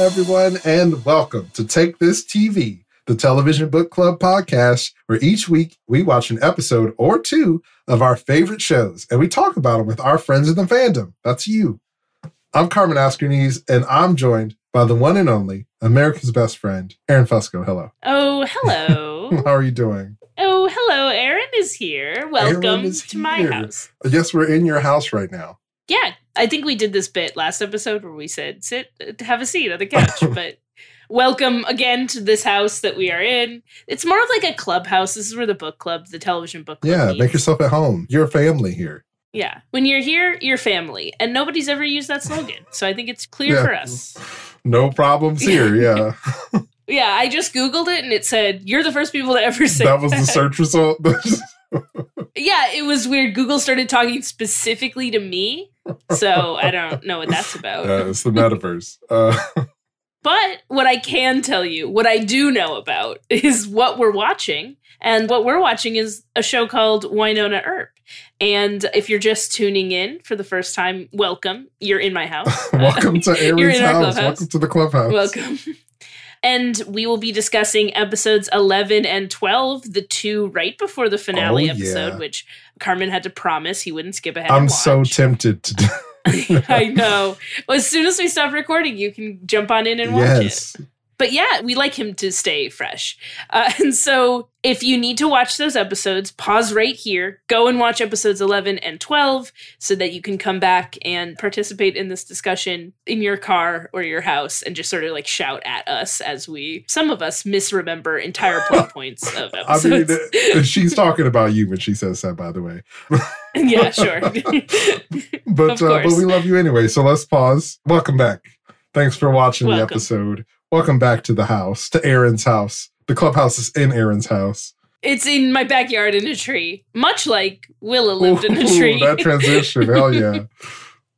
everyone, and welcome to Take This TV, the television book club podcast, where each week we watch an episode or two of our favorite shows, and we talk about them with our friends in the fandom. That's you. I'm Carmen Erin, and I'm joined by the one and only America's best friend, Erin Fusco. Hello. Oh, hello. How are you doing? Oh, hello. Erin is here. Welcome to my house. Yes, we're in your house right now. Yeah, I think we did this bit last episode where we said, sit, have a seat on the couch, but welcome again to this house that we are in. It's more of like a clubhouse. This is where the book club, the television book club meets. Make yourself at home. You're a family here. Yeah. When you're here, you're family. And nobody's ever used that slogan. So I think it's clear for us. No problems here, yeah. Yeah, I just Googled it and it said, you're the first people to ever say that. Was the search result? Yeah, it was weird. Google started talking specifically to me. So I don't know what that's about. It's the metaverse. But what I can tell you, what I do know about is what we're watching. And what we're watching is a show called Wynonna Earp. And if you're just tuning in for the first time, welcome. You're in my house. Welcome to Erin's house. Welcome to the clubhouse. Welcome. And we will be discussing episodes 11 and 12, the two right before the finale episode, which Carmen had to promise he wouldn't skip ahead. I'm so tempted to do. I know. Well, as soon as we stop recording, you can jump on in and watch it. But yeah, we like him to stay fresh. And so if you need to watch those episodes, pause right here, go and watch episodes 11 and 12 so that you can come back and participate in this discussion in your car or your house and just sort of like shout at us as some of us misremember entire plot points of episodes. I mean, she's talking about you when she says that, by the way. Yeah, sure. But we love you anyway, so let's pause. Welcome back. Thanks for watching the episode. Welcome back to the house, to Erin's house. The clubhouse is in Erin's house. It's in my backyard in a tree, much like Willa lived in a tree. That transition, hell yeah.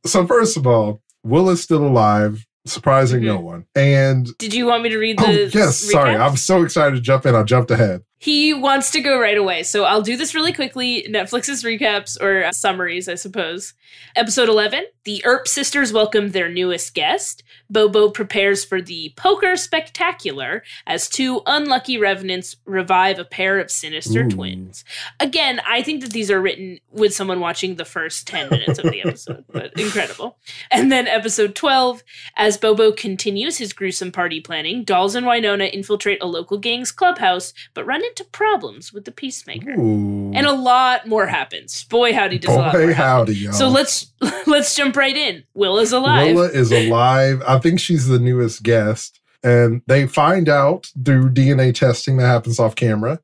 So first of all, Willa's still alive, surprising no one. And did you want me to read the yes, sorry. I'm so excited to jump in. I jumped ahead. He wants to go right away, so I'll do this really quickly. Netflix's recaps or summaries, I suppose. Episode 11, the Earp sisters welcome their newest guest. Bobo prepares for the poker spectacular as two unlucky revenants revive a pair of sinister twins. Again, I think that these are written with someone watching the first 10 minutes of the episode, but incredible. And then episode 12, as Bobo continues his gruesome party planning, Dolls and Wynonna infiltrate a local gang's clubhouse, but run into problems with the Peacemaker. And a lot more happens. Boy, howdy does a lot more happen. Y'all. So let's jump right in. Willa's alive. Willa is alive. I think she's the newest guest. And they find out through DNA testing that happens off camera,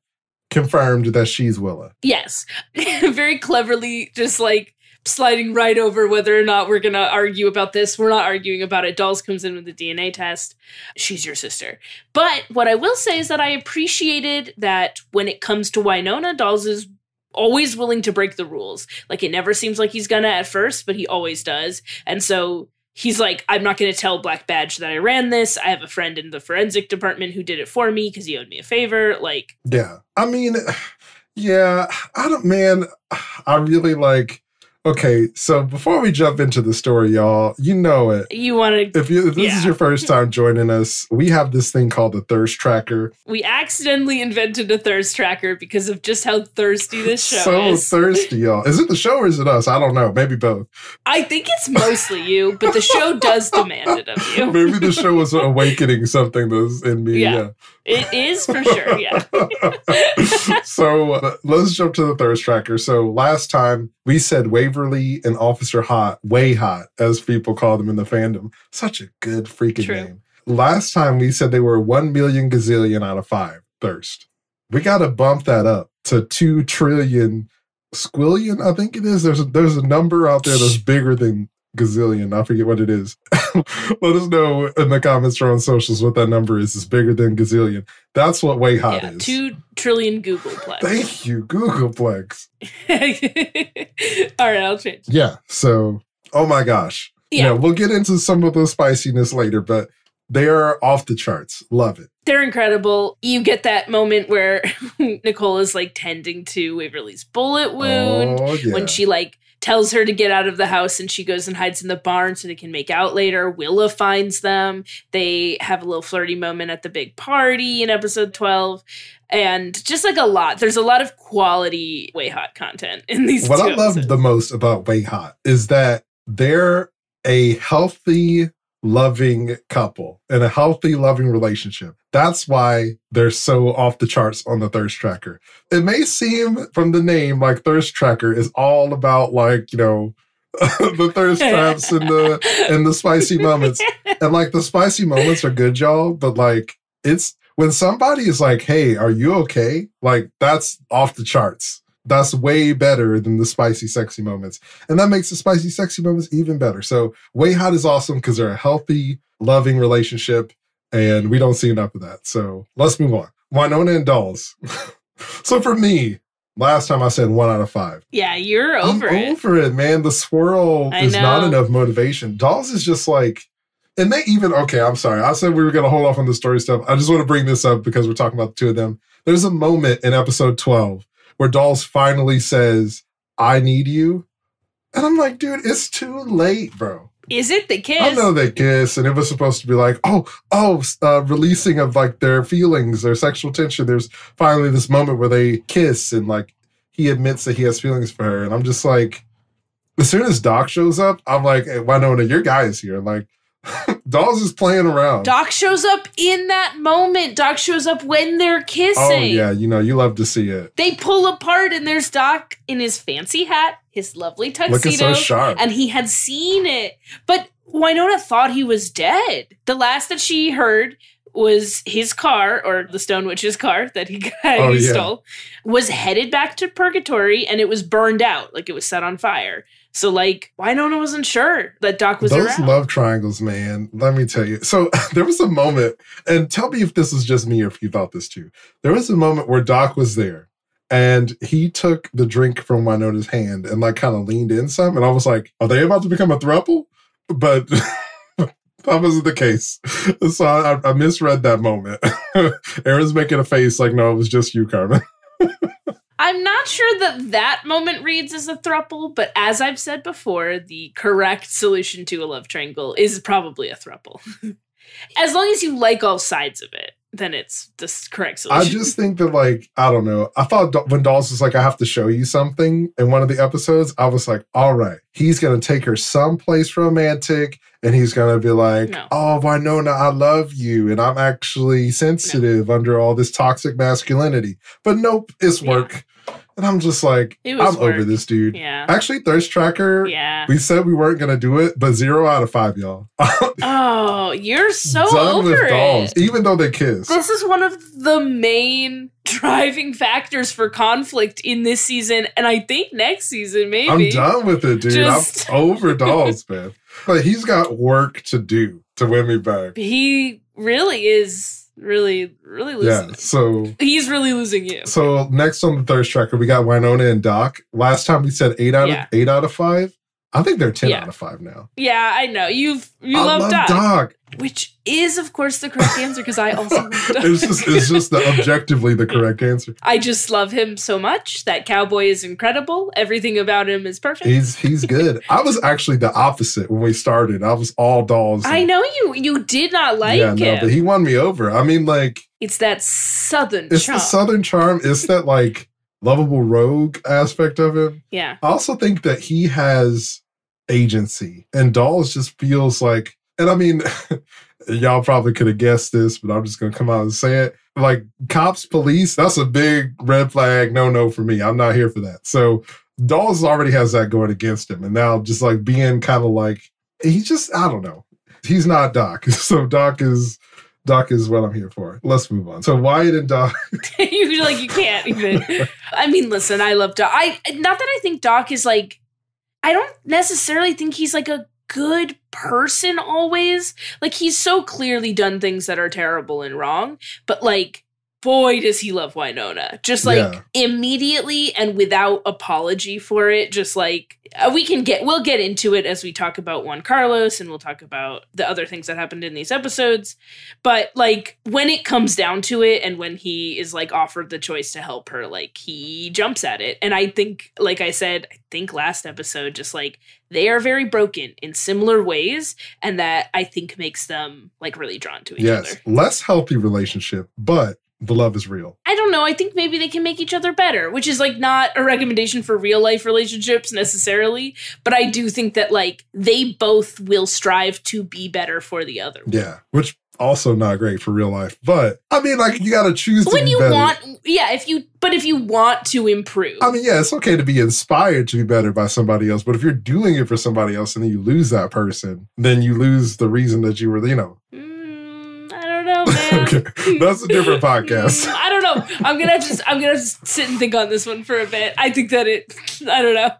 confirmed that she's Willa. Yes. Very cleverly, just like sliding right over whether or not we're going to argue about this. We're not arguing about it. Dolls comes in with the DNA test. She's your sister. But what I will say is that I appreciated that when it comes to Wynonna, Dolls is always willing to break the rules. Like, it never seems like he's gonna at first, but he always does. And so he's like, I'm not going to tell Black Badge that I ran this. I have a friend in the forensic department who did it for me because he owed me a favor. Like, yeah. I mean, yeah, I really like... Okay, so before we jump into the story, y'all, you know it. You want to... If this is your first time joining us, we have this thing called the Thirst Tracker. We accidentally invented a thirst tracker because of just how thirsty this show is. So thirsty, y'all. Is it the show or is it us? I don't know. Maybe both. I think it's mostly you, but the show does demand it of you. Maybe the show was awakening something that's in me. Yeah. It is for sure, yeah. So let's jump to the Thirst Tracker. So last time we said Waverly and Officer Hot, Way Hot, as people call them in the fandom. Such a good freaking name. Last time we said they were 1 million gazillion out of 5 thirst. We got to bump that up to 2 trillion squillion, I think it is. There's a number out there that's bigger than gazillion. I forget what it is. Let us know in the comments or on socials what that number is. It's bigger than gazillion. That's what Way Hot is. 2 trillion Googleplex. Thank you, Googleplex. All right, I'll change. Yeah, so, oh my gosh. Yeah. You know, we'll get into some of the spiciness later, but they are off the charts. Love it. They're incredible. You get that moment where Nicole is like tending to Waverly's bullet wound when she like tells her to get out of the house, and she goes and hides in the barn so they can make out later. Willa finds them. They have a little flirty moment at the big party in episode 12. And just like a lot. There's a lot of quality Way Hot content in these What two I love the most about Way Hot is that they're a healthy, loving couple and a healthy, loving relationship. That's why they're so off the charts on the Thirst Tracker. It may seem from the name like Thirst Tracker is all about like, you know, the thirst traps and the spicy moments. And like the spicy moments are good, y'all, but like it's when somebody is like, hey, are you okay? Like that's off the charts. That's way better than the spicy, sexy moments. And that makes the spicy, sexy moments even better. So Way Hot is awesome because they're a healthy, loving relationship. And we don't see enough of that. So let's move on. Wynonna and Dolls. So for me, last time I said 1 out of 5. Yeah, you're over it. I'm over it, man. The swirl is not enough motivation. Dolls is just like, and they even, okay, I'm sorry. I said we were going to hold off on the story stuff. I just want to bring this up because we're talking about the two of them. There's a moment in episode 12 where Dolls finally says, I need you. And I'm like, dude, it's too late, bro. Is it? They kiss. I know they kiss, and it was supposed to be like, releasing of like their feelings, their sexual tension. There's finally this moment where they kiss, and like he admits that he has feelings for her. And I'm just like, as soon as Doc shows up, I'm like, hey, Wynonna, your guy is here. Like, Dolls is playing around. Doc shows up in that moment. Doc shows up when they're kissing. Oh, yeah. You know, you love to see it. They pull apart and there's Doc in his fancy hat, his lovely tuxedo. Looking so sharp. And he had seen it. But Wynonna thought he was dead. The last that she heard was his car, or the Stone Witch's car that he stole, was headed back to Purgatory, and it was burned out. Like it was set on fire. So, like, Wynonna wasn't sure that Doc was around. Those love triangles, man. Let me tell you. So, there was a moment, and tell me if this is just me or if you thought this too. There was a moment where Doc was there, and he took the drink from Wynonna's hand and, like, kind of leaned in some, and I was like, are they about to become a throuple? But that wasn't the case. So, I misread that moment. Erin's making a face like, no, it was just you, Carmen. I'm not sure that moment reads as a throuple, but as I've said before, the correct solution to a love triangle is probably a throuple. As long as you like all sides of it, then it's the correct solution. I just think that, like, I don't know. I thought when Dolls was like, I have to show you something in one of the episodes, I was like, all right, he's going to take her someplace romantic, and he's going to be like, oh, Wynonna, I love you, and I'm actually sensitive under all this toxic masculinity. But nope, it's work. And I'm just like, I'm over this dude. Yeah. Actually, Thirst Tracker, we said we weren't going to do it, but 0 out of 5, y'all. Oh, you're so done over with Dolls, it. even though they kiss. This is one of the main driving factors for conflict in this season, and I think next season, maybe. I'm done with it, dude. I'm over Dolls, man. But he's got work to do to win me back. He really is. Really losing. Yeah, so he's really losing you. So next on the Thirst Tracker, we got Wynonna and Doc. Last time we said 8 out of 5. I think they're 10 out of 5 now. Yeah, I know. You love Doc. Which is, of course, the correct answer, because I also love Doc. It's just objectively the correct answer. I just love him so much. That cowboy is incredible. Everything about him is perfect. He's good. I was actually the opposite when we started. I was all Dolls. I know you did not like him. Yeah, no, but he won me over. I mean, like... It's that southern charm. It's the southern charm. It's that, like, lovable rogue aspect of him. Yeah. I also think that he has agency. And Dolls just feels like... And I mean, y'all probably could have guessed this, but I'm just going to come out and say it. Like, cops, police, that's a big red flag. No for me. I'm not here for that. So Dolls already has that going against him. And now just like being kind of like, he just, I don't know. He's not Doc. So Doc is what I'm here for. Let's move on. So Wyatt and Doc. you can't even. I mean, listen, I love Doc. Not that I think Doc is like, I don't necessarily think he's like a good person always. Like, he's so clearly done things that are terrible and wrong, but like boy, does he love Wynonna. Just like immediately and without apology for it. Just like we'll get into it as we talk about Juan Carlos and we'll talk about the other things that happened in these episodes. But like when it comes down to it and when he is like offered the choice to help her, like he jumps at it. And I think, like I said, I think last episode, just like they are very broken in similar ways. And that I think makes them like really drawn to each other. Less healthy relationship, but the love is real. I don't know. I think maybe they can make each other better, which is like not a recommendation for real life relationships necessarily. But I do think that like they both will strive to be better for the other. Yeah, which also not great for real life. But I mean, like you got to choose to be better. If you want to improve. I mean, yeah, it's okay to be inspired to be better by somebody else. But if you're doing it for somebody else and then you lose that person, then you lose the reason that you were, Man. Okay, that's a different podcast. I don't know. I'm gonna have to sit and think on this one for a bit. I think that I don't know.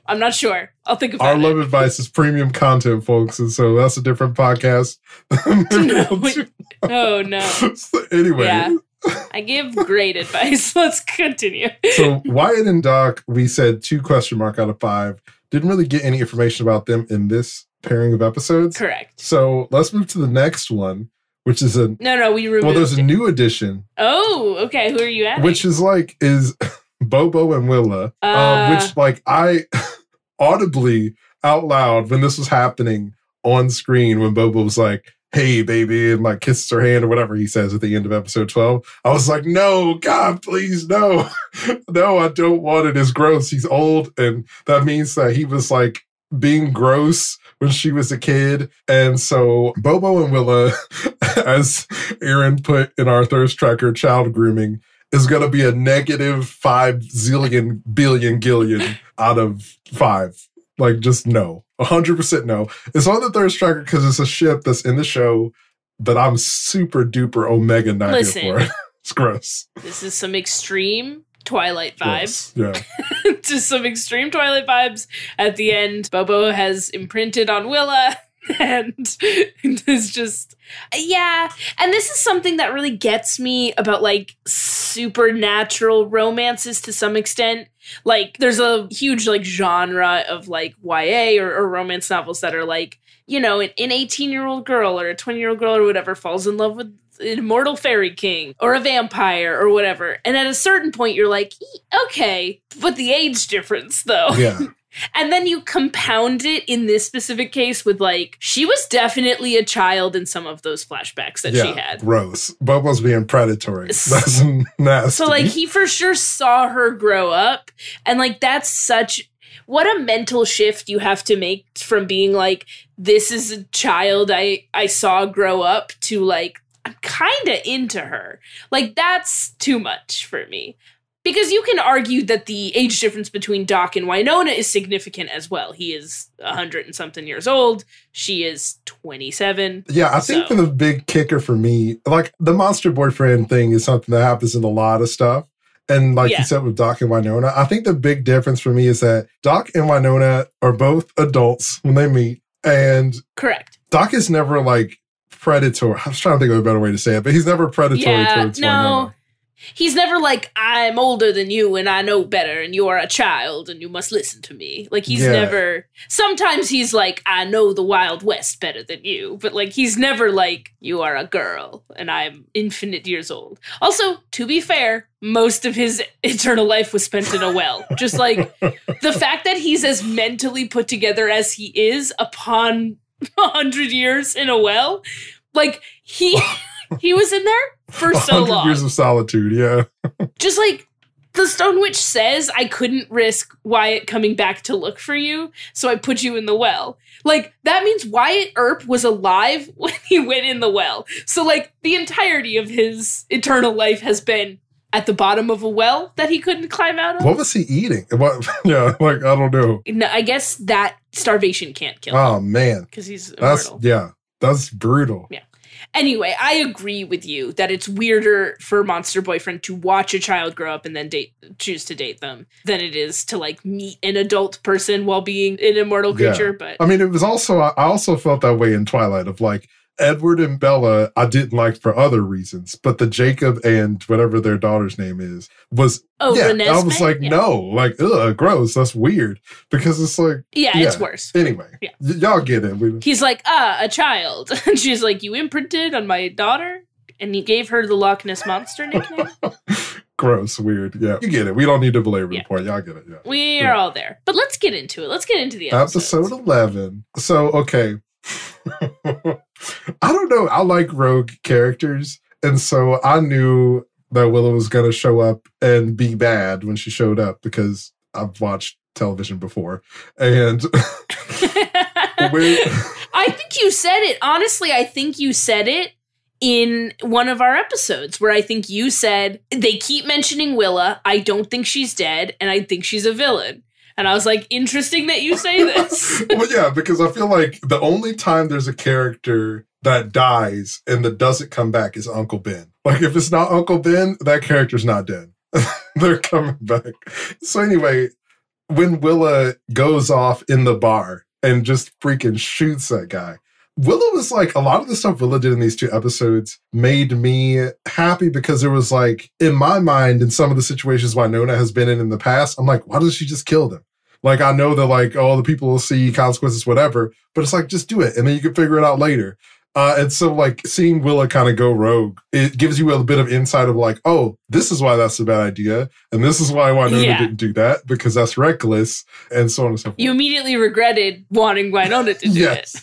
I'm not sure. I'll think about it. Our love advice is premium content, folks, and so that's a different podcast. Oh no. So anyway. Yeah. I give great advice. Let's continue. So Wyatt and Doc, we said 2 question mark out of 5. Didn't really get any information about them in this pairing of episodes. Correct. So let's move to the next one, which is we removed. Well, there's a new addition. Oh, okay. Who are you adding? Which is Bobo and Willa, which like I audibly out loud when this was happening on screen when Bobo was like, "Hey, baby," and like kisses her hand or whatever he says at the end of episode 12. I was like, no, God, please, no. No, I don't want it. It's gross. He's old. And that means that he was like being gross when she was a kid. And so Bobo and Willa, as Erin put in our thirst tracker, child grooming, is going to be a negative 5 zillion billion gillion out of 5. Like, just no. 100% no. It's on the thirst tracker because it's a ship that's in the show that I'm super duper omega not here for. It's gross. This is some extreme Twilight vibes. Gross. Yeah. Just some extreme Twilight vibes. At the end, Bobo has imprinted on Willa. And it's just, yeah. And this is something that really gets me about like supernatural romances to some extent. Like there's a huge like genre of like YA or romance novels that are like, you know, an 18-year-old girl or a 20-year-old girl or whatever falls in love with an immortal fairy king or a vampire or whatever. And at a certain point you're like, okay, but the age difference though. Yeah. And then you compound it in this specific case with like, she was definitely a child in some of those flashbacks that she had. Gross. Bobo's being predatory. That's nasty. So like he for sure saw her grow up. And like that's such, what a mental shift you have to make from being like, this is a child I saw grow up to like, I'm kind of into her. Like that's too much for me. Because you can argue that the age difference between Doc and Wynonna is significant as well. He is 100 and something years old. She is 27. Yeah, I think the big kicker for me, like the monster boyfriend thing is something that happens in a lot of stuff. And like you said with Doc and Wynonna, I think the big difference for me is that Doc and Wynonna are both adults when they meet. And correct. Doc is never like predatory. I was trying to think of a better way to say it, but he's never predatory towards Wynonna. He's never like, I'm older than you and I know better and you are a child and you must listen to me. Like he's never, sometimes he's like, I know the Wild West better than you. But like, he's never like, you are a girl and I'm infinite years old. Also, to be fair, most of his eternal life was spent in a well. Just like the fact that he's as mentally put together as he is upon 100 years in a well, like he was in there for so long. 100 years of solitude, yeah. Just like the Stone Witch says, I couldn't risk Wyatt coming back to look for you, so I put you in the well. Like, that means Wyatt Earp was alive when he went in the well. So, like, the entirety of his eternal life has been at the bottom of a well that he couldn't climb out of. What was he eating? What? Yeah, like, I don't know. No, I guess that starvation can't kill him. Oh, man. Because he's immortal. That's brutal. Yeah. Anyway, I agree with you that it's weirder for Monster Boyfriend to watch a child grow up and then choose to date them than it is to like meet an adult person while being an immortal creature. But I mean, it was also, I also felt that way in Twilight of like, Edward and Bella, I didn't like for other reasons, but the Jacob and whatever their daughter's name is was, I was like, no, like, ugh, gross. That's weird. Because it's like, it's worse. Anyway, y'all get it. He's like, a child. And she's like, you imprinted on my daughter? And he gave her the Loch Ness Monster nickname? Gross, weird. Yeah, you get it. We don't need to belabor the point. Y'all get it. Yeah. We are all there. But let's get into it. Let's get into the episodes. Episode 11. So, okay. I don't know. I like rogue characters. And so I knew that Willow was going to show up and be bad when she showed up because I've watched television before. And I think you said it. Honestly, I think you said it in one of our episodes where I think you said, they keep mentioning Willa. I don't think she's dead. And I think she's a villain. And I was like, interesting that you say this. Well, yeah, because I feel like the only time there's a character that dies and that doesn't come back is Uncle Ben. Like, if it's not Uncle Ben, that character's not dead. They're coming back. So anyway, when Willa goes off in the bar and just freaking shoots that guy, Willa was like, a lot of the stuff Willa did in these 2 episodes made me happy because there was like, in my mind, in some of the situations Wynonna has been in the past, I'm like, why doesn't she just kill them? Like, I know that like, oh, the people will see consequences, whatever, but it's like, just do it. And then you can figure it out later. And so like seeing Willa kind of go rogue, it gives you a bit of insight of like, oh, this is why that's a bad idea. And this is why Wynonna didn't do that because that's reckless and so on and so forth. You immediately regretted wanting Wynonna to do it.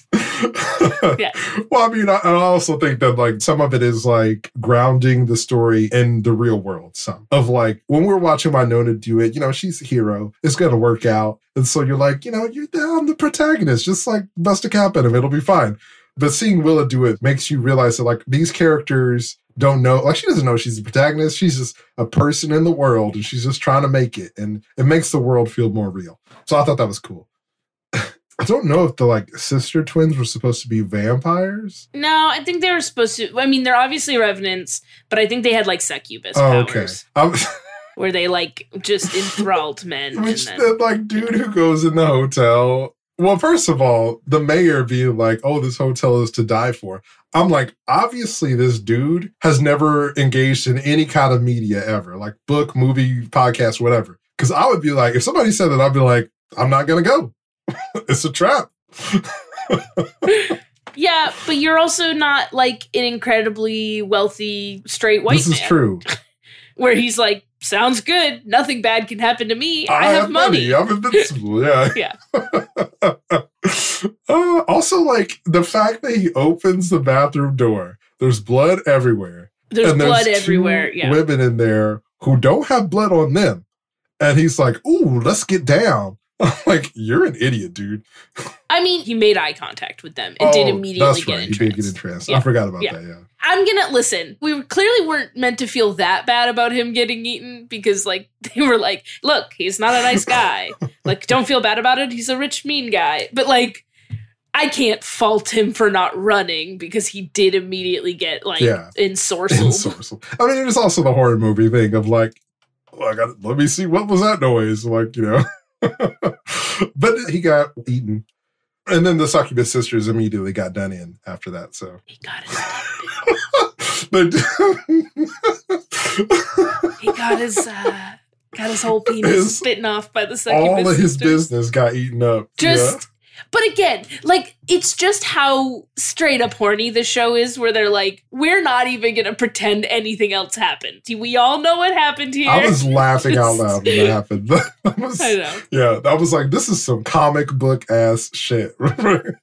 Yeah. Well, I mean, I also think that like some of it is like grounding the story in the real world. Some of like when we're watching Wynonna do it, you know, she's a hero. It's going to work out. And so you're like, you know, I'm the protagonist. Just like bust a cap at him. It'll be fine. But seeing Willa do it makes you realize that like these characters don't know, like she doesn't know she's the protagonist. She's just a person in the world and she's just trying to make it. And it makes the world feel more real. So I thought that was cool. I don't know if the like sister twins were supposed to be vampires. No, I think they were supposed to. I mean, they're obviously revenants, but I think they had like succubus powers. Okay. Where they like just enthralled men. Which that like dude who goes in the hotel. Well, first of all, the mayor being like, oh, this hotel is to die for. I'm like, obviously this dude has never engaged in any kind of media ever, like book, movie, podcast, whatever. Because I would be like, if somebody said that, I'd be like, I'm not going to go. It's a trap. Yeah, but you're also not like an incredibly wealthy straight white man. This is true. Where he's like, sounds good. Nothing bad can happen to me. I have money. I'm invincible. Yeah. Yeah. Also, like the fact that he opens the bathroom door, there's blood everywhere. There's blood everywhere. Yeah. Women in there who don't have blood on them. And he's like, ooh, let's get down. I'm like, you're an idiot, dude. I mean, he made eye contact with them and did immediately get entranced. He did get entranced. I forgot about that, yeah. I'm gonna listen. We clearly weren't meant to feel that bad about him getting eaten because, like, they were like, look, he's not a nice guy. Like, don't feel bad about it. He's a rich, mean guy. But, like, I can't fault him for not running because he did immediately get, like, ensorcelled. I mean, it is also the horror movie thing of, like, oh, let me see, what was that noise? Like, you know. But he got eaten. And then the succubus sisters immediately got done in after that. So he got his whole penis bitten off by the succubus all of his sisters. Business got eaten up. But again, like, it's just how straight up horny the show is, where they're like, we're not even going to pretend anything else happened. We all know what happened here. I was laughing out loud when that happened. I know. Yeah, I was like, this is some comic book ass shit. It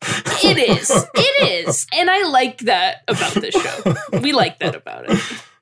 is. And I like that about this show. We like that about it.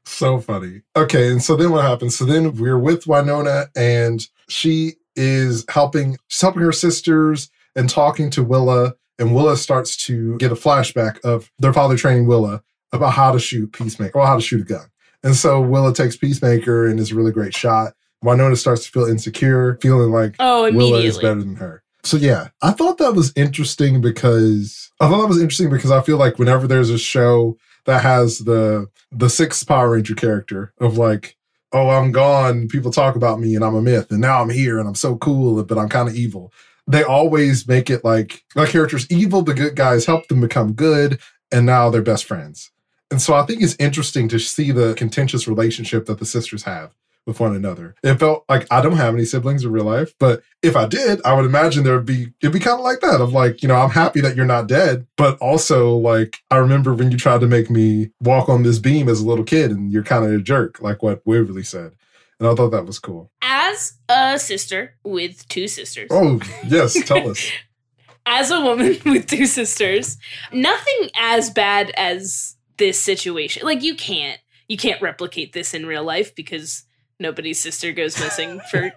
So funny. Okay, and so then what happens? So then we're with Wynonna, and she is helping her sisters and talking to Willa, and Willa starts to get a flashback of their father training Willa about how to shoot Peacemaker, or how to shoot a gun. And so Willa takes Peacemaker and is a really great shot. Wynonna starts to feel insecure, feeling like Willa is better than her. So yeah, I thought that was interesting because I feel like whenever there's a show that has the sixth Power Ranger character of like, oh, I'm gone, people talk about me and I'm a myth, and now I'm here and I'm so cool, but I'm kind of evil. They always make it like my character's evil, the good guys help them become good, and now they're best friends. And so I think it's interesting to see the contentious relationship that the sisters have with one another. It felt like I don't have any siblings in real life, but if I did, I would imagine it'd be kind of like that of like, you know, I'm happy that you're not dead, but also like, I remember when you tried to make me walk on this beam as a little kid and you're kind of a jerk, like what Waverly said. And I thought that was cool. As a sister with two sisters. Oh, yes, tell us. As a woman with two sisters, nothing as bad as this situation. Like you can't replicate this in real life because nobody's sister goes missing for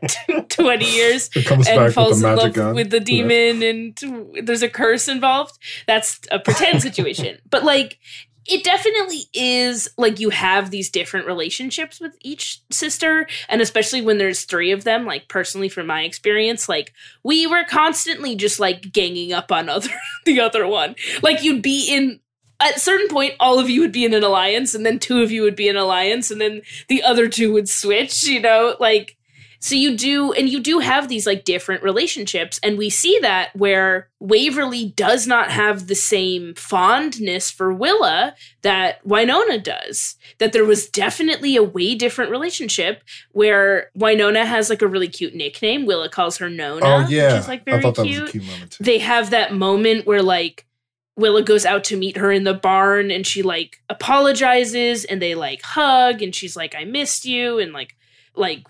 20 years and falls in love with the demon and there's a curse involved. That's a pretend situation. But like, it definitely is like you have these different relationships with each sister. And especially when there's three of them, like personally from my experience, like we were constantly just like ganging up on the other one. Like you'd be in, at a certain point, all of you would be in an alliance, and then two of you would be in an alliance, and then the other two would switch, you know, like, so you do have these like different relationships, and we see that where Waverly does not have the same fondness for Willa that Wynonna does, that there was definitely a way different relationship where Wynonna has like a really cute nickname. Willa calls her Nona, oh, yeah. which is like very I thought that cute. was a cute moment too. They have that moment where like Willa goes out to meet her in the barn and she like apologizes and they like hug and she's like, I missed you. And like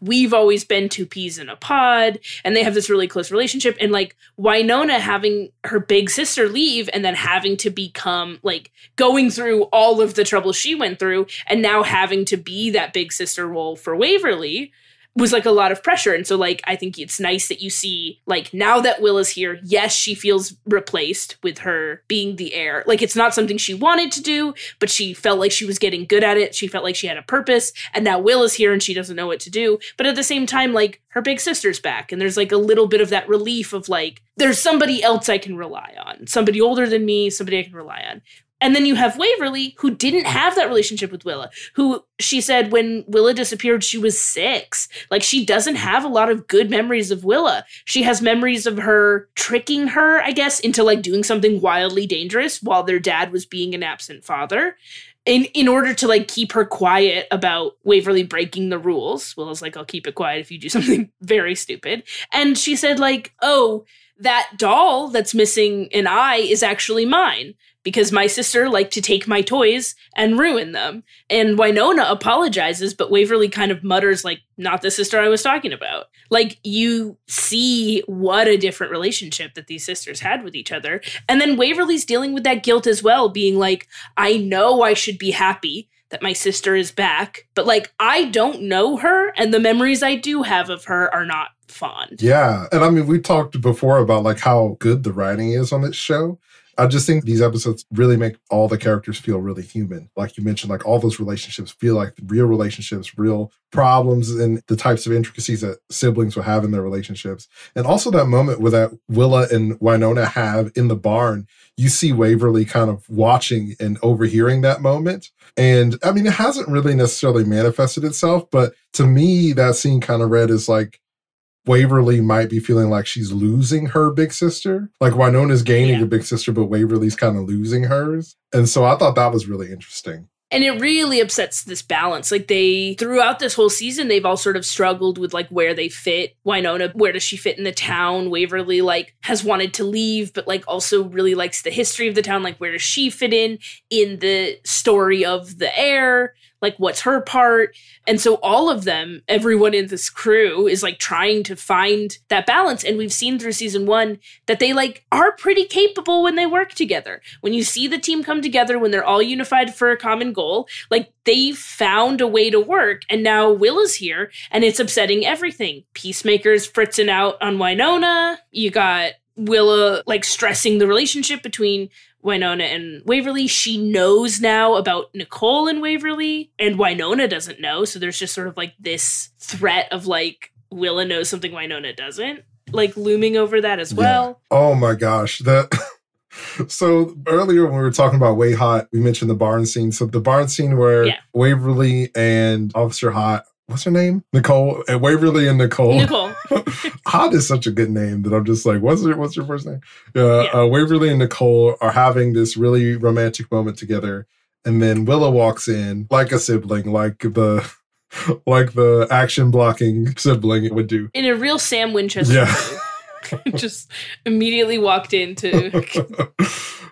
we've always been two peas in a pod, and they have this really close relationship. And like Wynonna having her big sister leave and then having to become like going through all of the trouble she went through and now having to be that big sister role for Waverly was like a lot of pressure. And so like, I think it's nice that you see like now that Willa's here, yes, she feels replaced with her being the heir. Like it's not something she wanted to do, but she felt like she was getting good at it. She felt like she had a purpose, and now Willa's here and she doesn't know what to do. But at the same time, like her big sister's back, and there's like a little bit of that relief of like, there's somebody else I can rely on, somebody older than me, somebody I can rely on. And then you have Waverly, who didn't have that relationship with Willa, who she said when Willa disappeared, she was 6. Like, she doesn't have a lot of good memories of Willa. She has memories of her tricking her, I guess, into, like, doing something wildly dangerous while their dad was being an absent father. In order to, like, keep her quiet about Waverly breaking the rules. Willa's like, I'll keep it quiet if you do something very stupid. And she said, like, oh, that doll that's missing an eye is actually mine, because my sister liked to take my toys and ruin them. And Wynonna apologizes, but Waverly kind of mutters, like, not the sister I was talking about. Like, you see what a different relationship that these sisters had with each other. And then Waverly's dealing with that guilt as well, being like, I know I should be happy that my sister is back, but, like, I don't know her, and the memories I do have of her are not fond. Yeah. And I mean, we talked before about, like, how good the writing is on this show. I just think these episodes really make all the characters feel really human. Like you mentioned, like all those relationships feel like real relationships, real problems, and the types of intricacies that siblings will have in their relationships. And also that moment where that Willa and Wynonna have in the barn, you see Waverly kind of watching and overhearing that moment. And I mean, it hasn't really necessarily manifested itself, but to me, that scene kind of read as like, Waverly might be feeling like she's losing her big sister. Like Wynonna's gaining a big sister, but Waverly's kind of losing hers. And so I thought that was really interesting. And it really upsets this balance. Like throughout this whole season, they've all sort of struggled with like where they fit. Wynonna, where does she fit in the town? Waverly like has wanted to leave, but like also really likes the history of the town. Like where does she fit in the story of the heir? Like, what's her part? And so all of them, everyone in this crew is like trying to find that balance. And we've seen through season 1 that they like are pretty capable when they work together. When you see the team come together, when they're all unified for a common goal, like they found a way to work. And now Willa's here and it's upsetting everything. Peacemaker's fritzing out on Wynonna. You got Willa like stressing the relationship between Wynonna and Waverly. She knows now about Nicole and Waverly, and Wynonna doesn't know. So there's just sort of like this threat of like Willa knows something Wynonna doesn't, like looming over that as well. Oh my gosh. So earlier when we were talking about Way Hot, we mentioned the barn scene. So the barn scene where Waverly and Officer Hot what's her name? Nicole. Waverly and Nicole. Nicole. Hot is such a good name that I'm just like, what's your first name? Waverly and Nicole are having this really romantic moment together. And then Willa walks in like a sibling, like the action blocking sibling would do. In a real Sam Winchester move. Just immediately walked in to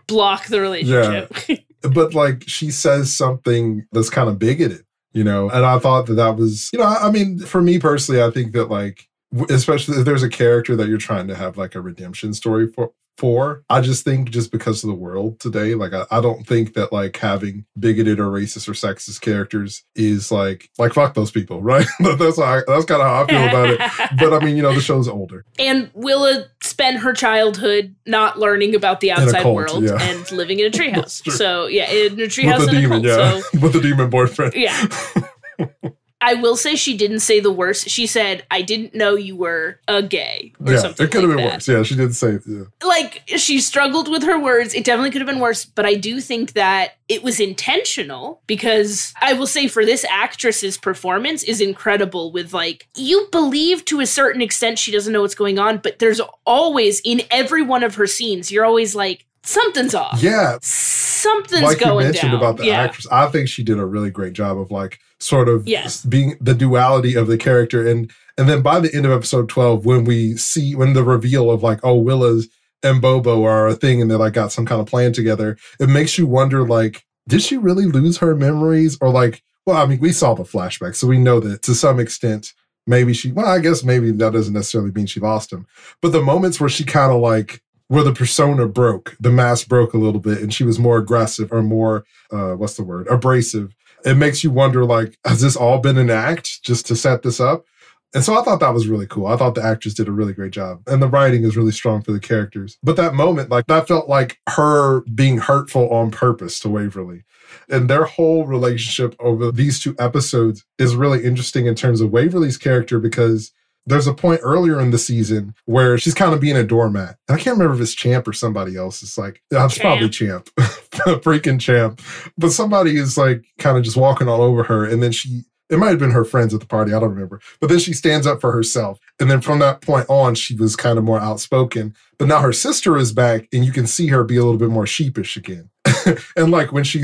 block the relationship. Yeah. But like she says something that's kind of bigoted, and I thought that was, I mean, for me personally, I think that like, especially if there's a character that you're trying to have like a redemption story for, I just think just because of the world today, like I don't think that like having bigoted or racist or sexist characters is like fuck those people, right? That's kind of how I feel about it. But I mean, the show's older. And Willa spent her childhood not learning about the outside world and living in a treehouse. So in a treehouse in a cult. So, with a demon boyfriend. Yeah. I will say she didn't say the worst. She said, "I didn't know you were a gay," or something. It could have been worse. Yeah, she did say. Yeah. Like she struggled with her words. It definitely could have been worse. But I do think that it was intentional because I will say for this actress's performance is incredible. With like you believe to a certain extent she doesn't know what's going on, but there's always in every one of her scenes you're always like something's off. Yeah, something's like going down. Like you mentioned about the actress, I think she did a really great job of like sort of being the duality of the character. And then by the end of episode 12, when the reveal of like, oh, Willa's and Bobo are a thing and they like got some kind of plan together, it makes you wonder like, did she really lose her memories? Or like, well, I mean, we saw the flashback, so we know that to some extent, maybe I guess maybe that doesn't necessarily mean she lost him. But the moments where she kind of like, where the persona broke, the mask broke a little bit and she was more aggressive or more, abrasive. It makes you wonder, like, has this all been an act just to set this up? And so I thought that was really cool. I thought the actress did a really great job. And the writing is really strong for the characters. But that moment, like, that felt like her being hurtful on purpose to Waverly. And their whole relationship over these 2 episodes is really interesting in terms of Waverly's character because there's a point earlier in the season where she's kind of being a doormat. And I can't remember if it's Champ or somebody else. It's like, it's probably Champ. Freaking Champ. But somebody is like kind of just walking all over her. And then it might have been her friends at the party. I don't remember. But then she stands up for herself. And then from that point on, she was kind of more outspoken. But now her sister is back and you can see her be a little bit more sheepish again. And like when she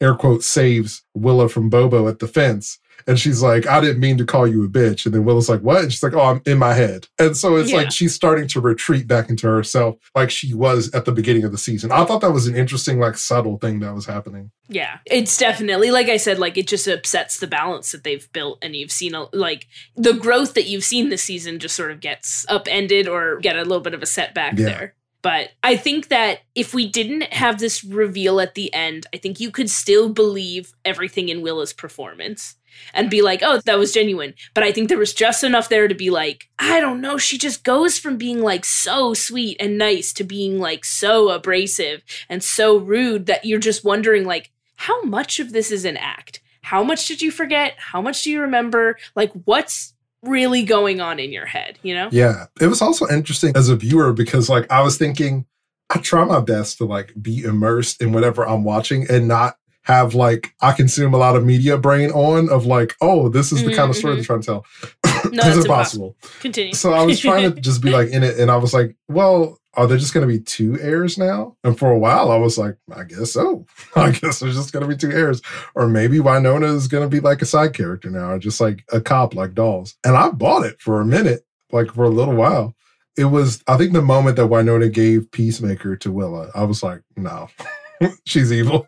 air quotes, saves Willa from Bobo at the fence. And she's like, I didn't mean to call you a bitch. And then Willa's like, what? And she's like, oh, I'm in my head. And so it's like she's starting to retreat back into herself like she was at the beginning of the season. I thought that was an interesting, like, subtle thing that was happening. Yeah. It's definitely, like I said, like, it just upsets the balance that they've built. And you've seen, like, the growth that you've seen this season just sort of gets upended or get a little bit of a setback there. But I think that if we didn't have this reveal at the end, I think you could still believe everything in Willa's performance. And be like, oh, that was genuine. But I think there was just enough there to be like, I don't know, she just goes from being like so sweet and nice to being like so abrasive and so rude that you're just wondering like, how much of this is an act? How much did you forget? How much do you remember? Like, what's really going on in your head, Yeah. It was also interesting as a viewer because like I was thinking, I try my best to like be immersed in whatever I'm watching and not have like, I consume a lot of media brain on of like, oh, this is the kind of story they're trying to tell. No, it's impossible. Continue. So I was trying to just be like in it. And I was like, well, are there just going to be 2 heirs now? And for a while I was like, I guess so. I guess there's just going to be 2 heirs. Or maybe Wynonna is going to be like a side character now, or just like a cop like Dolls. And I bought it for a minute, like for a little while. It was, I think the moment that Wynonna gave Peacemaker to Willa, I was like, no, she's evil.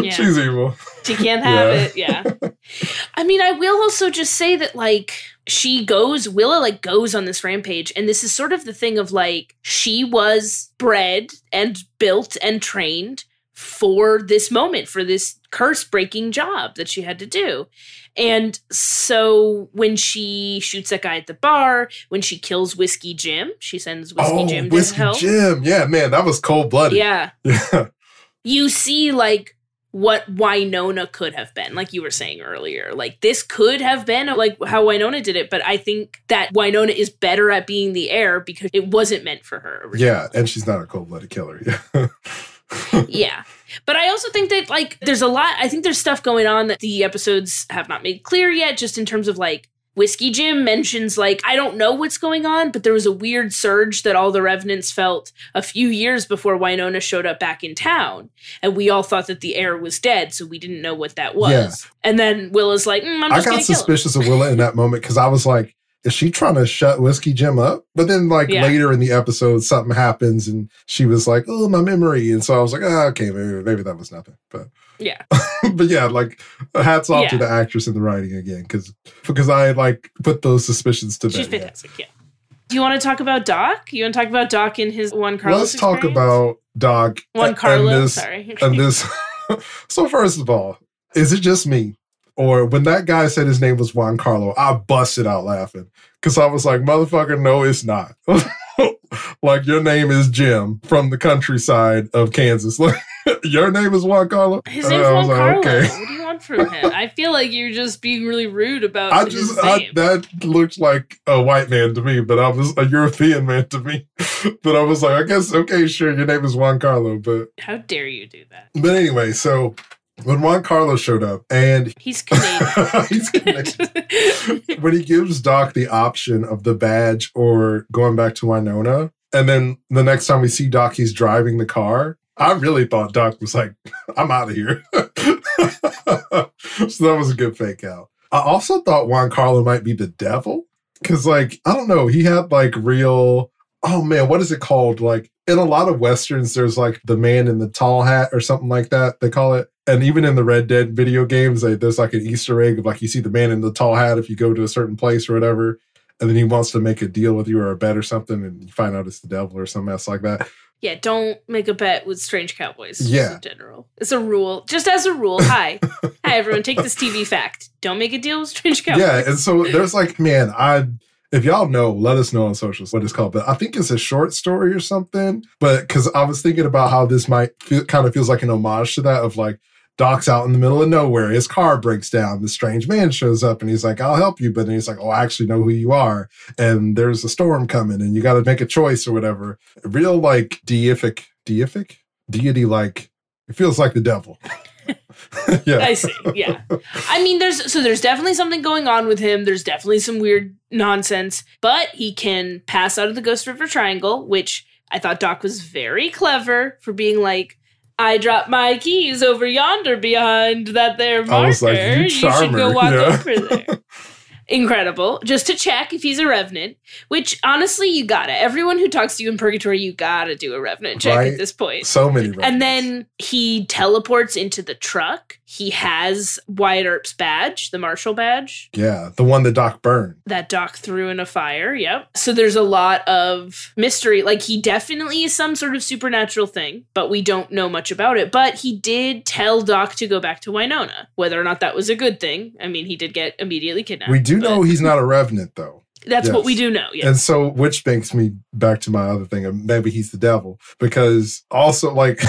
Yeah. She's evil. She can't have it. Yeah. I mean, I will also just say that like Willa like goes on this rampage. And this is sort of the thing of like, she was bred and built and trained for this moment, for this curse breaking job that she had to do. And so when she shoots that guy at the bar, when she kills Whiskey Jim, she sends Whiskey Jim to hell. Whiskey Jim. Yeah, man, that was cold blooded. Yeah. You see like what Wynonna could have been, like you were saying earlier. Like, this could have been like how Wynonna did it, but I think that Wynonna is better at being the heir because it wasn't meant for her originally. Yeah, and she's not a cold-blooded killer. Yeah. Yeah. But I also think that, like, there's a lot. I think there's stuff going on that the episodes have not made clear yet, just in terms of, like, Whiskey Jim mentions, like, I don't know what's going on, but there was a weird surge that all the Revenants felt a few years before Wynonna showed up back in town. And we all thought that the heir was dead, so we didn't know what that was. Yeah. And then Willa's like, I'm just I got suspicious of Willa in that moment because I was like, is she trying to shut Whiskey Jim up? But then, like, later in the episode, something happens and she was like, oh, my memory. And so I was like, okay, maybe that was nothing. But yeah. But yeah, like, hats off to the actress in the writing again, because I, like, put those suspicions to bed. She's fantastic, yeah. Do you want to talk about Doc? You want to talk about Doc and his Juan Carlos Let's talk about Doc. Juan Carlos, sorry. And this. So first of all, is it just me? Or when that guy said his name was Juan Carlo, I busted out laughing. Because I was like, motherfucker, no, it's not. Like, your name is Jim from the countryside of Kansas. Like, your name is Juan Carlo? His name's Juan Carlo. Okay. What do you want from him? I feel like you're just being really rude about his name. That looked like a white man to me, but I was a European man to me. But I was like, I guess, okay, sure, your name is Juan Carlo, but... How dare you do that? But anyway, so... When Juan Carlos showed up, and... He's Canadian. He's Canadian. When he gives Doc the option of the badge or going back to Wynonna, and then the next time we see Doc, he's driving the car, I really thought Doc was like, I'm out of here. So that was a good fake out. I also thought Juan Carlo might be the devil. Because, like, I don't know, he had, like, real... Oh, man, what is it called? Like, in a lot of Westerns, there's, like, the man in the tall hat or something like that, they call it. And even in the Red Dead video games, there's, like, an Easter egg of, like, you see the man in the tall hat if you go to a certain place or whatever, and then he wants to make a deal with you or a bet or something, and you find out it's the devil or something else like that. Yeah, don't make a bet with strange cowboys, in general. It's a rule. Just as a rule, hi, everyone, take this TV fact. Don't make a deal with strange cowboys. Yeah, and so there's, like, man, if y'all know, let us know on socials what it's called. But I think it's a short story or something. But because I was thinking about how this might kind of feels like an homage to that of like Doc's out in the middle of nowhere. His car breaks down. The strange man shows up and he's like, I'll help you. But then he's like, oh, I actually know who you are. And there's a storm coming and you got to make a choice or whatever. Real like deific, deity like, it feels like the devil. Yeah. I see. Yeah. I mean, there's definitely something going on with him. There's definitely some weird nonsense, but he can pass out of the Ghost River Triangle, which I thought Doc was very clever for being like, I dropped my keys over yonder behind that there marker. I was like, you should go walk over there. Incredible. Just to check if he's a Revenant, which honestly, you gotta. Everyone who talks to you in Purgatory, you gotta do a Revenant check at this point. So many Revenants. And then he teleports into the truck. He has Wyatt Earp's badge, the Marshal badge. Yeah, the one that Doc burned. That Doc threw in a fire, yep. So there's a lot of mystery. Like, he definitely is some sort of supernatural thing, but we don't know much about it. But he did tell Doc to go back to Wynonna. Whether or not that was a good thing, I mean, he did get immediately kidnapped. We do know he's not a Revenant, though. That's what we do know, yes. And so, which brings me back to my other thing of maybe he's the devil. Because also, like,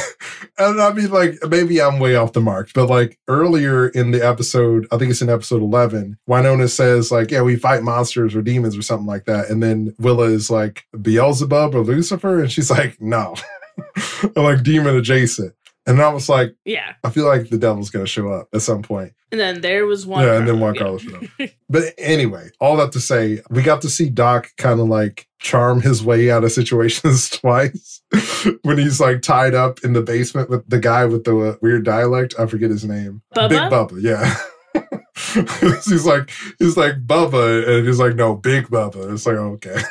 and I mean, like, maybe I'm way off the mark, but like earlier in the episode, I think it's in episode 11, Wynonna says, like, yeah, we fight monsters or demons or something like that. And then Willa is like, Beelzebub or Lucifer? And she's like, no. Like, demon adjacent. And I was like, yeah, I feel like the devil's going to show up at some point. And then there was Juan Carlos. Yeah, and then Juan Carlos showed up. But anyway, all that to say, we got to see Doc kind of like charm his way out of situations twice. When he's like tied up in the basement with the guy with the weird dialect. I forget his name. Bubba? Big Bubba, yeah. he's like Bubba, and he's like, no, Big Bubba. It's like, okay.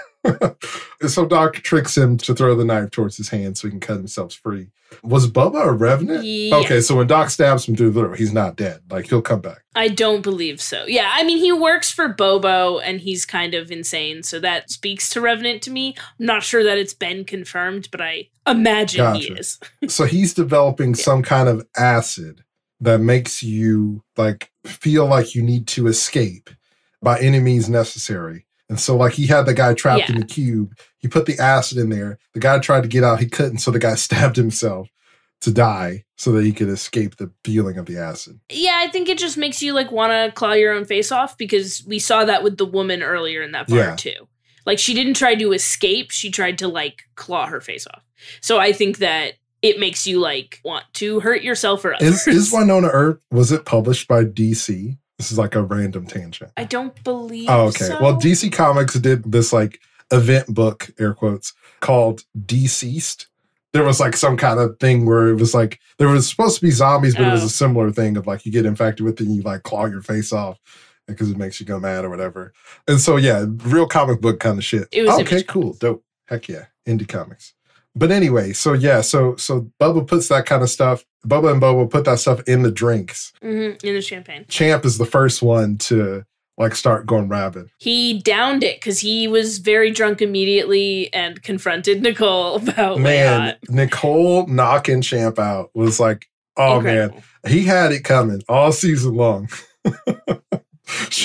So Doc tricks him to throw the knife towards his hand so he can cut himself free. Was Bubba a Revenant? Yes. Okay, so when Doc stabs him through the throat, he's not dead. Like, he'll come back. I don't believe so. Yeah, I mean, he works for Bobo, and he's kind of insane, so that speaks to Revenant to me. I'm not sure that it's been confirmed, but I imagine he is. So he's developing some kind of acid that makes you, like, feel like you need to escape by any means necessary. And so, like, he had the guy trapped in the cube. He put the acid in there. The guy tried to get out. He couldn't. So the guy stabbed himself to die so that he could escape the feeling of the acid. Yeah, I think it just makes you, like, want to claw your own face off, because we saw that with the woman earlier in that part, too. Like, she didn't try to escape. She tried to, like, claw her face off. So I think that it makes you like want to hurt yourself or others. Is Wynonna Earp, was it published by DC? This is like a random tangent. I don't believe so. Well, DC Comics did this like event book, air quotes, called Deceased. There was like some kind of thing where it was like, there was supposed to be zombies, but it was a similar thing of like you get infected with it and you like claw your face off because it makes you go mad or whatever. And so, yeah, real comic book kind of shit. It was okay, cool, dope. Heck yeah, indie comics. But anyway, so yeah, so Bubba puts that kind of stuff, Bubba and Bobo put that stuff in the drinks. In the champagne. Champ is the first one to like start going rabid. He downed it because he was very drunk immediately and confronted Nicole about Nicole knocking Champ out was like, oh incredible. Man, he had it coming all season long.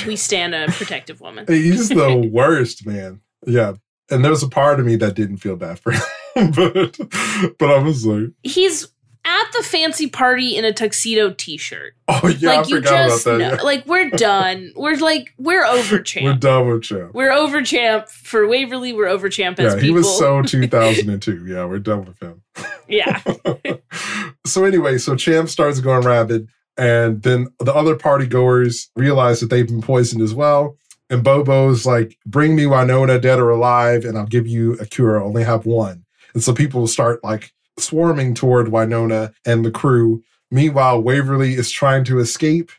We stand a protective woman. He's the worst, man. Yeah. And there was a part of me that didn't feel bad for him. but I was like... He's at the fancy party in a tuxedo t-shirt. Oh, yeah, like, I forgot about that. Yeah. Like, we're done. We're over Champ. We're done with Champ. We're over Champ for Waverly. We're over Champ as people. He was so 2002. Yeah, we're done with him. Yeah. So anyway, so Champ starts going rabid. And then the other party goers realize that they've been poisoned as well. And Bobo's like, bring me Wynonna, dead or alive, and I'll give you a cure. I only have one. And so people start like swarming toward Wynonna and the crew. Meanwhile, Waverly is trying to escape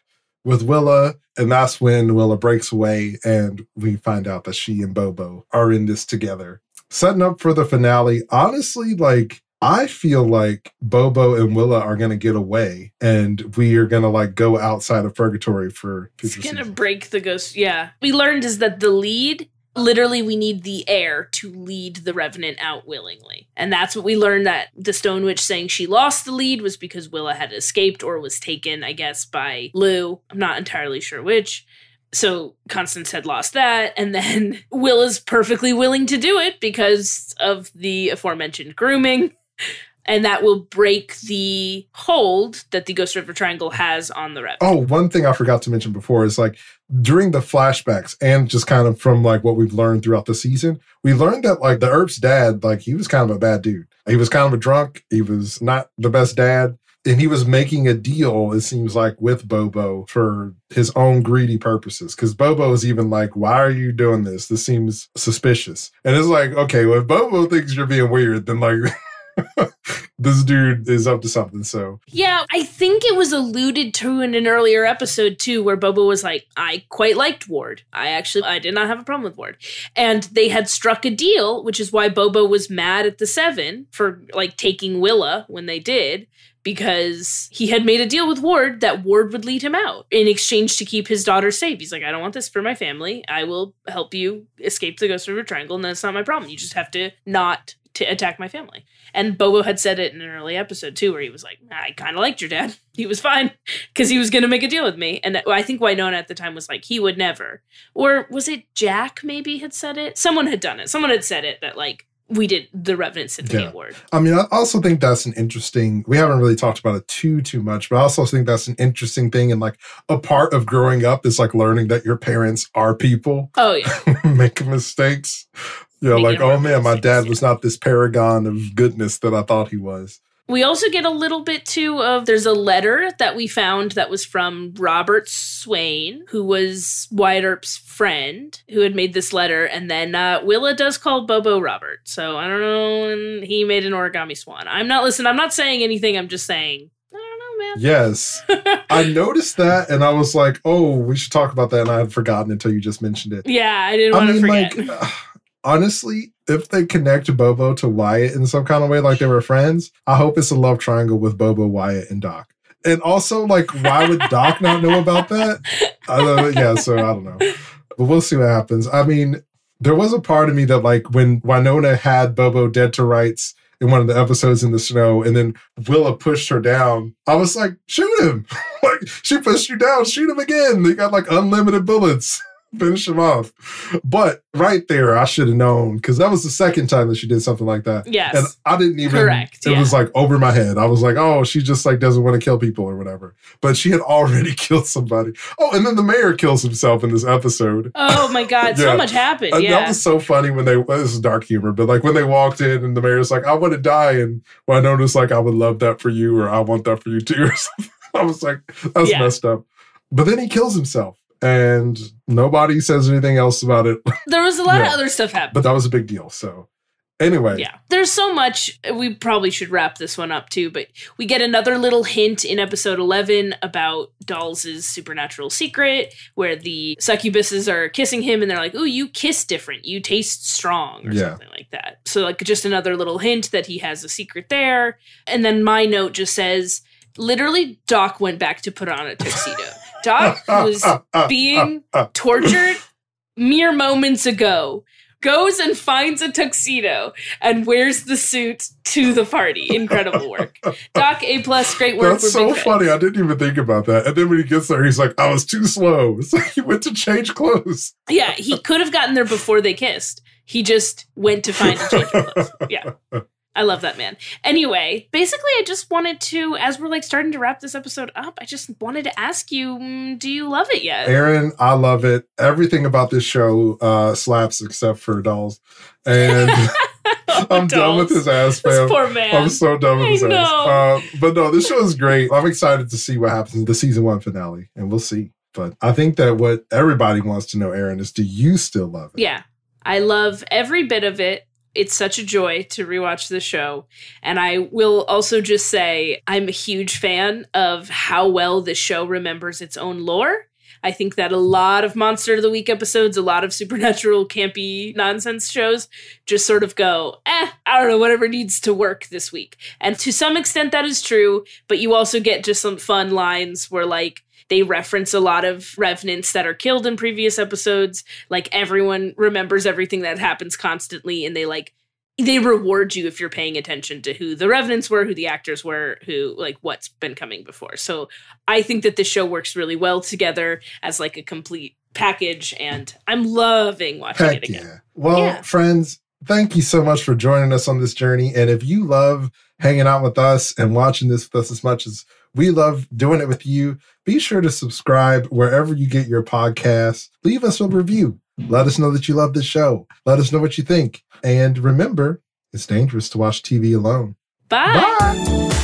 with Willa. And that's when Willa breaks away and we find out that she and Bobo are in this together. Setting up for the finale. Honestly, like, I feel like Bobo and Willa are going to get away and we are going to like go outside of purgatory for future seasons. It's going to break the ghost. Yeah. We learned is that the lead, literally we need the heir to lead the Revenant out willingly. And that's what we learned, that the Stone Witch saying she lost the lead was because Willa had escaped or was taken, I guess, by Lou. I'm not entirely sure which. So Constance had lost that, and then Willa's perfectly willing to do it because of the aforementioned grooming. And that will break the hold that the Ghost River Triangle has on the Revenant. Oh, one thing I forgot to mention before is like during the flashbacks and just kind of from like what we've learned throughout the season, we learned that like the Earp's dad, like he was kind of a bad dude. He was kind of a drunk. He was not the best dad. And he was making a deal, it seems like, with Bobo for his own greedy purposes. Because Bobo is even like, why are you doing this? This seems suspicious. And it's like, okay, well, if Bobo thinks you're being weird, then like... this dude is up to something, so. Yeah, I think it was alluded to in an earlier episode, too, where Bobo was like, I quite liked Ward. I did not have a problem with Ward. And they had struck a deal, which is why Bobo was mad at the Seven for, like, taking Willa when they did, because he had made a deal with Ward that Ward would lead him out in exchange to keep his daughter safe. He's like, I don't want this for my family. I will help you escape the Ghost River Triangle, and that's not my problem. You just have to not to attack my family. And Bobo had said it in an early episode too, where he was like, I kind of liked your dad. He was fine because he was going to make a deal with me. And I think Wynonna at the time was like, he would never. Or was it Jack maybe had said it? Someone had done it. Someone had said it that like, we did the Revenant Syndicate Ward. I mean, I also think that's an interesting, we haven't really talked about it too much, but I also think that's an interesting thing. And like a part of growing up is like learning that your parents are people. Oh yeah. Making mistakes. Yeah, like, oh man, my dad was not this paragon of goodness that I thought he was. We also get a little bit, too, of there's a letter that we found that was from Robert Swain, who was Wyatt Earp's friend, who had made this letter. And then Willa does call Bobo Robert. So I don't know. And he made an origami swan. I'm not saying anything. I'm just saying, I don't know, man. Yes. I noticed that and I was like, oh, we should talk about that. And I had forgotten until you just mentioned it. Yeah, I didn't want to forget. Like, honestly, if they connect Bobo to Wyatt in some kind of way, like they were friends, I hope it's a love triangle with Bobo, Wyatt, and Doc. And also, like, why would Doc not know about that? So I don't know. But we'll see what happens. I mean, there was a part of me that, like, when Wynonna had Bobo dead to rights in one of the episodes in the snow, and then Willa pushed her down, I was like, shoot him. Like, she pushed you down, shoot him again. They got, like, unlimited bullets. Finish him off. But right there, I should have known, because that was the second time that she did something like that. Yes. And I didn't even, Correct. It was like over my head. I was like, oh, she just like doesn't want to kill people or whatever. But she had already killed somebody. Oh, and then the mayor kills himself in this episode. Oh my God, so much happened. That was so funny when this is dark humor, but like when they walked in and the mayor's like, I want to die. And I noticed like, I would love that for you, or I want that for you too, or something. I was like, that's messed up. But then he kills himself. And nobody says anything else about it. There was a lot of other stuff happening. But that was a big deal. So anyway. Yeah. There's so much. We probably should wrap this one up too. But we get another little hint in episode 11 about Dolls' supernatural secret, where the succubuses are kissing him and they're like, ooh, you kiss different. You taste strong, or something like that. So like just another little hint that he has a secret there. And then my note just says, literally, Doc went back to put on a tuxedo. Doc was being tortured mere moments ago, goes and finds a tuxedo and wears the suit to the party. Incredible work. Doc, A+, great work. That's so funny. I didn't even think about that. And then when he gets there, he's like, I was too slow. It's like he went to change clothes. Yeah, he could have gotten there before they kissed. He just went to find a change of clothes. Yeah. I love that man. Anyway, basically, I just wanted to, as we're like starting to wrap this episode up, I just wanted to ask you, do you love it yet? Erin, I love it. Everything about this show slaps except for Dolls. And I'm done with his ass, fam. This poor man. I'm so done with his ass. But no, this show is great. I'm excited to see what happens in the season 1 finale, and we'll see. But I think that what everybody wants to know, Erin, is do you still love it? Yeah, I love every bit of it. It's such a joy to rewatch the show. And I will also just say I'm a huge fan of how well this show remembers its own lore. I think that a lot of Monster of the Week episodes, a lot of supernatural campy nonsense shows just sort of go, I don't know, whatever needs to work this week. And to some extent that is true, but you also get just some fun lines where like they reference a lot of revenants that are killed in previous episodes. Like everyone remembers everything that happens constantly, and they reward you if you're paying attention to who the revenants were, who the actors were, who like what's been coming before. So I think that this show works really well together as like a complete package, and I'm loving watching it again. Yeah. Well, friends, thank you so much for joining us on this journey. And if you love hanging out with us and watching this with us as much as we love doing it with you, be sure to subscribe wherever you get your podcasts. Leave us a review. Let us know that you love this show. Let us know what you think. And remember, it's dangerous to watch TV alone. Bye. Bye.